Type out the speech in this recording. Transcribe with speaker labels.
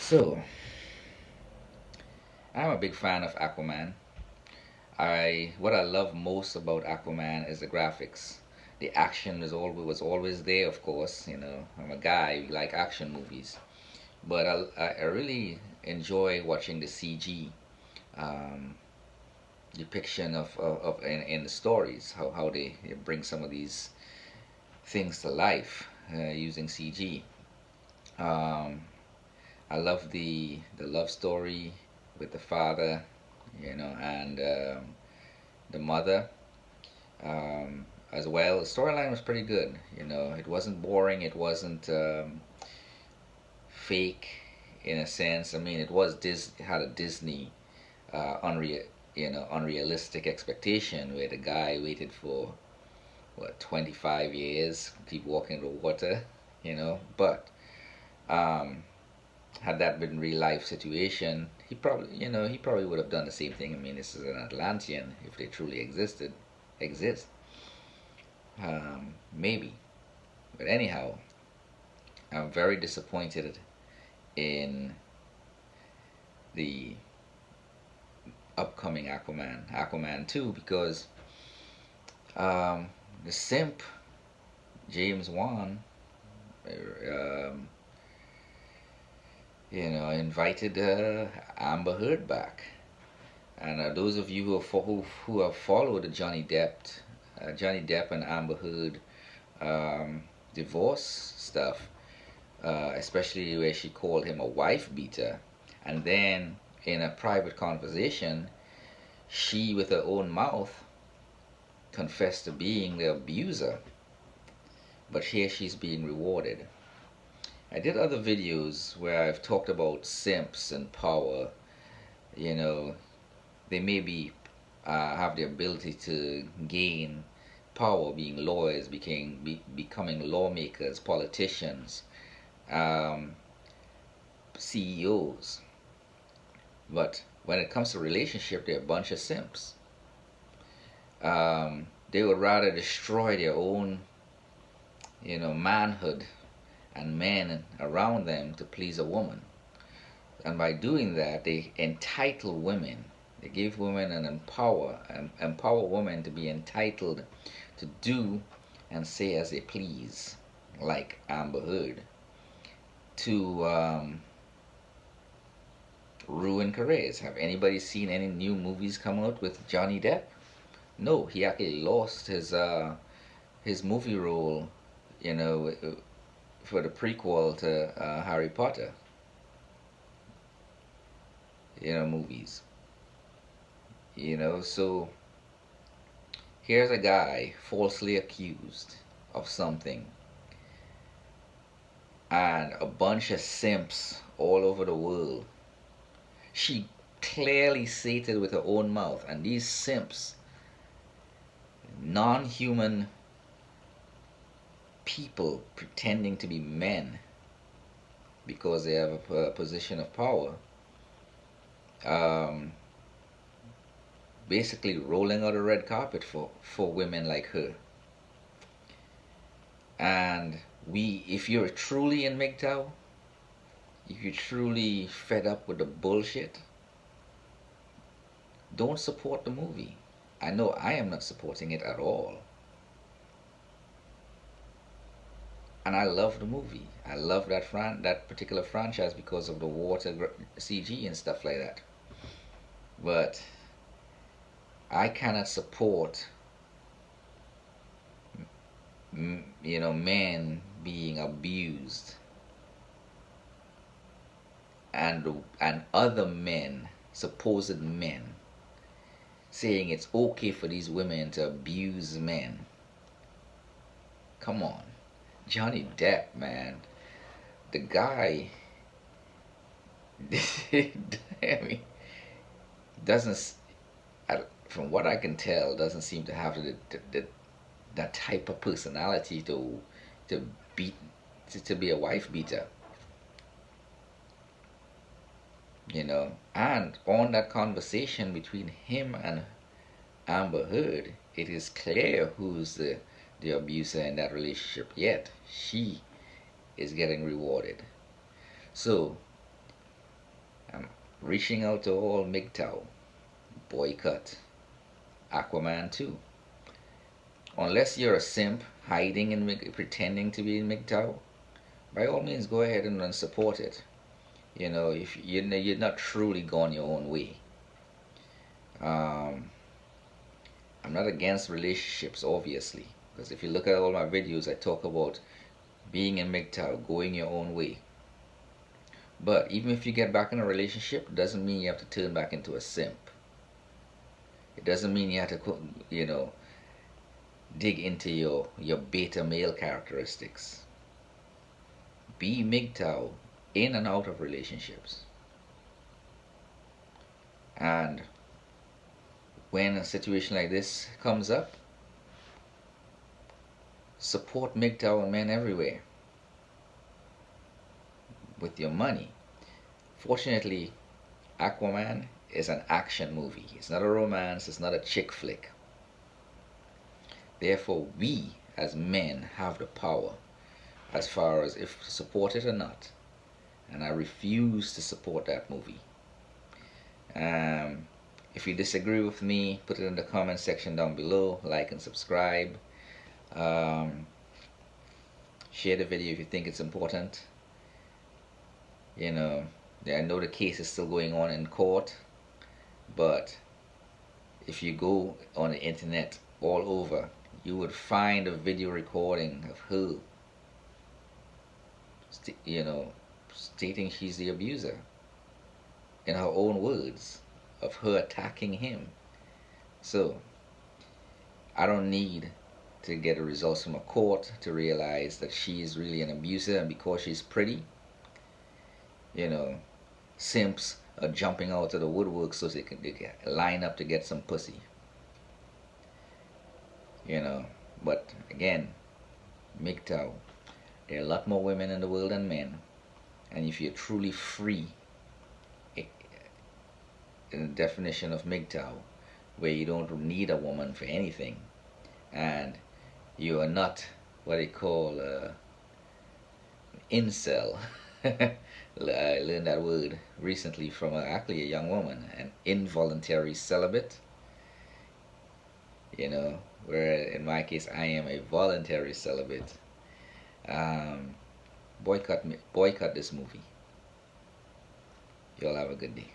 Speaker 1: So, I'm a big fan of Aquaman. What I love most about Aquaman is the graphics. The action was always there, of course. I'm a guy who like action movies, but I really enjoy watching the CG um, depiction in the stories. How they bring some of these things to life using CG. Um, I love the love story with the father, and the mother as well. The storyline was pretty good. It wasn't boring. It wasn't fake in a sense. I mean, it had a Disney unrealistic expectation where the guy waited for what 25 years, keep walking the water, but um, had that been real life situation, he probably would have done the same thing. I mean, this is an Atlantean, if they truly exist, maybe. But anyhow, I'm very disappointed in the upcoming Aquaman 2, because the simp James Wan, um, invited Amber Heard back. And those of you who have followed Johnny Depp and Amber Heard divorce stuff, especially where she called him a wife beater, and then in a private conversation, she with her own mouth confessed to being the abuser. But here she's being rewarded. I did other videos where I've talked about simps and power. You know, they maybe have the ability to gain power, being lawyers, becoming lawmakers, politicians, um, CEOs. But when it comes to relationship, they're a bunch of simps. They would rather destroy their own, manhood and men around them to please a woman. And by doing that, they entitle women. They give women empower women to be entitled to do and say as they please, like Amber Heard, to ruin careers. Have anybody seen any new movies come out with Johnny Depp? No, he actually lost his movie role, you know, for the prequel to Harry Potter, movies. So here's a guy falsely accused of something, and a bunch of simps all over the world. She clearly stated with her own mouth, and these simps, non-human people pretending to be men because they have a position of power, um, basically rolling out a red carpet for women like her. And if you're truly in MGTOW, if you're truly fed up with the bullshit, don't support the movie. I know I am not supporting it at all. And I love the movie. I love that particular franchise because of the water CG and stuff like that. But I cannot support men being abused and other men, supposed men, saying it's okay for these women to abuse men. Come on. Johnny Depp, man. The guy I mean, doesn't, from what I can tell, doesn't seem to have that type of personality to beat to be a wife beater. And on that conversation between him and Amber Heard, it is clear who's the abuser in that relationship, yet she is getting rewarded. So reaching out to all MGTOW, boycott Aquaman too. Unless you're a simp hiding and pretending to be in MGTOW, by all means go ahead and support it. If you're not truly gone your own way. Um, I'm not against relationships, obviously, because if you look at all my videos, I talk about being in MGTOW, going your own way. But even if you get back in a relationship, it doesn't mean you have to turn back into a simp. It doesn't mean you have to, dig into your beta male characteristics. Be MGTOW in and out of relationships. And when a situation like this comes up, support MGTOW men everywhere with your money. Fortunately, Aquaman is an action movie. It's not a romance, it's not a chick flick. Therefore, we as men have the power as far as if to support it or not. And I refuse to support that movie. If you disagree with me, put it in the comment section down below. Like and subscribe. Share the video if you think it's important. I know the case is still going on in court, but if you go on the internet all over, you would find a video recording of her, stating she's the abuser, in her own words, of her attacking him. So, I don't need to get the results from a court to realize that she's really an abuser, and because she's pretty, simps are jumping out of the woodwork so they can line up to get some pussy. But again, MGTOW, there are a lot more women in the world than men, and if you're truly free, in the definition of MGTOW, where you don't need a woman for anything, and you are not what they call incel. I learned that word recently from actually a young woman, an involuntary celibate. Where in my case I am a voluntary celibate. Boycott this movie. Y'all have a good day.